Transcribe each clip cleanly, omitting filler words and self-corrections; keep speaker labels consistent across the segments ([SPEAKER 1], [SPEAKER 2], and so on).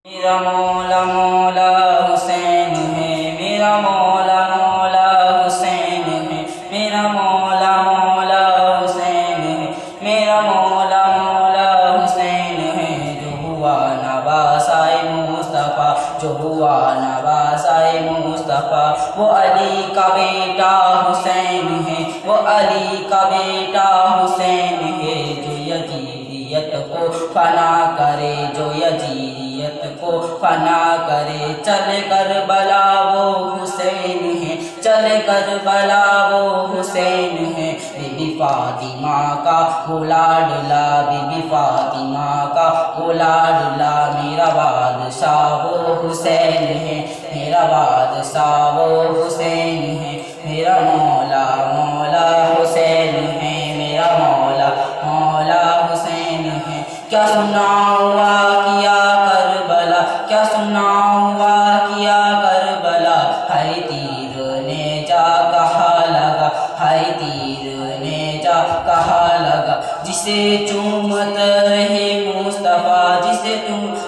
[SPEAKER 1] میرا مولا مولا حسین ہے، میرا مولا مولا حسین ہے، میرا مولا مولا حسین ہے، میرا مولا مولا حسین ہے، جو ہوا نواسائے مصطفیٰ، جو ہوا نواسائے مصطفیٰ، وہ علی کا بیٹا حسین ہے، وہ علی کا بیٹا حسین ہے، جو یزیدیت کو فنا کرے، جو یزیدیت کو فنا کرے، چل کربلا وہ حسین ہے، چل کربلا وہ حسین ہے، بی بی فاطمہ کا وہ لاڈلا، بی بی فاطمہ کا وہ لاڈلا، میرا بادشاہ وہ حسین ہے، میرا بادشاہ وہ حسین ہے، میرا مولا مولا حسین ہے، میرا مولا مولا حسین ہے، کیا سنا ہوا کیا کربلا، کیا سنا ہوا کیا کربلا، ہائے تیر نے جا کہا لگا، ہائے تیر نے جا کہا لگا، جسے چومتے رہے مصطفیٰ، جسے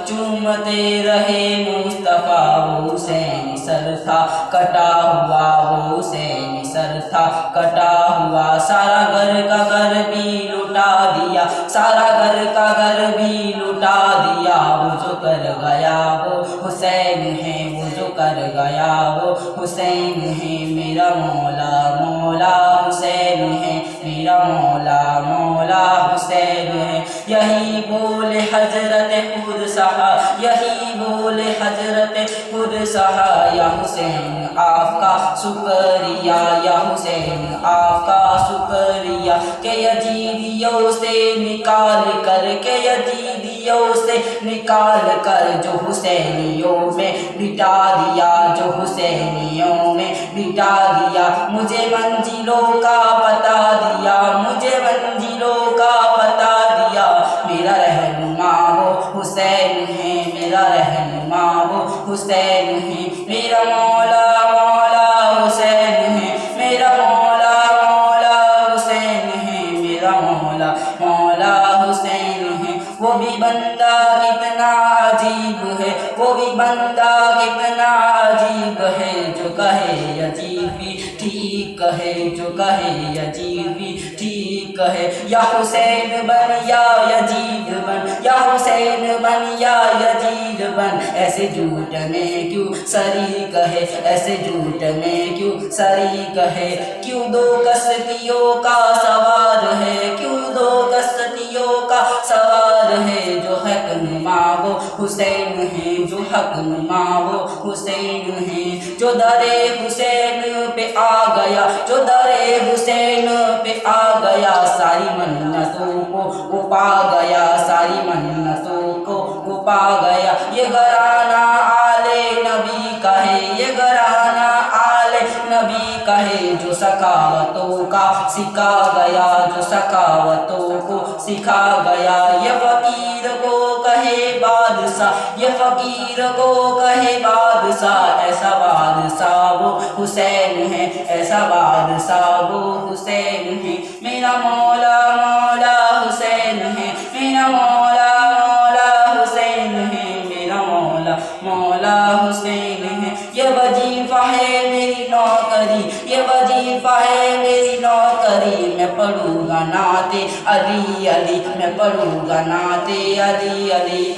[SPEAKER 1] چومتے رہے مصطفیٰ، وہ حسین سر تھا کٹا ہوا، وہ حسین سر تھا کٹا ہوا، سارا گھر کا گھر بھی لٹا دیا، سارا گھر کا گھر بھی لٹا دیا، وہ جو کر گیا وہ حسین ہے، وہ جو کر گیا وہ حسین ہے، میرا مولا مولا حسین ہے، میرا مولا مولا حسین ہے، یہی بول حضرت خود سہا، یہی بول حضرت خود سہا، یا حسین آپ کا شکریہ، یا حسین آپ کا شکریہ، کہ یزیدیوں سے نکال کر، کہ یزیدیوں سے نکال کر، جو حسینیوں میں بٹا دیا، جو حسینیوں میں بٹا دیا، مجھے منزلوں کا پتہ دیا، مجھے منزلوں کا پتہ دیا، میرا رہنما وہ حسین ہے، میرا رہنما وہ حسین ہے، میرا مولا مولا حسین ہے، میرا مولا مولا حسین ہے، میرا مولا مولا حسین ہے، وہ بھی بندہ کتنا عجیب ہے، وہ بھی بندہ کتنا عجیب ہے، جو کہے یزید بھی ٹھیک ہے، جو کہے یزید بھی ٹھیک ہے، یا حسین بن یا یزید بن، یا حسین بن یا یزید بن، ایسے جھوٹ میں کیوں شریک ہے، ایسے جھوٹ میں کیوں شریک ہے، کیوں دو کشتیوں کا سوار ہے، کیوں دو کشتیوں کا سوار ہے، جو حق نما وہ حسین ہے، جو حق نما وہ حسین ہے، جو در حسین پہ آ گیا، جو در حسین پہ آ گیا، ساری منتوں کو وہ پا گیا، ساری منتوں کو وہ پا گیا، یہ گھرانہ آل نبی کا ہے، یہ گھرانہ آل نبی کا ہے، جو سخاوتوں کا سکھا گیا، جو سخاوتوں کو سکھا گیا، یہ فقیر کو کہے بادشاہ، یہ فقیر کو کہے بادشاہ، ایسا بادشاہ وہ حسین ہے، ایسا بادشاہ وہ حسین ہے، میرا مولا مولا حسین ہے، میرا مولا مولا حسین ہے، میرا مولا مولا حسین ہے، یہ وظیفہ ہے میری نوکری، یہ وظیفہ ہے میری نوکری، میں پڑھوں گا نعت علی علی، میں پڑھوں گا نعت علی علی،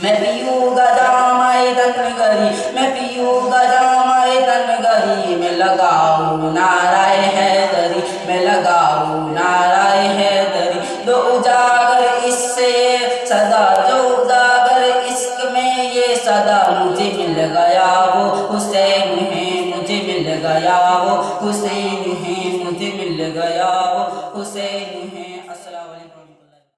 [SPEAKER 1] میں پیوں گا جامع تنگری، میں پیوں گا جامع تنگری، میں لگاؤں نعرہ حیدری، میں لگاؤں نعرہ حیدری، دو اجاگر اس سے صدا، جو اجاگر عشق میں یہ صدا، مجھے مل گیا وہ حسین ہے، مجھے مل گیا وہ حسین ہے، مجھے مل گیا وہ حسین ہے۔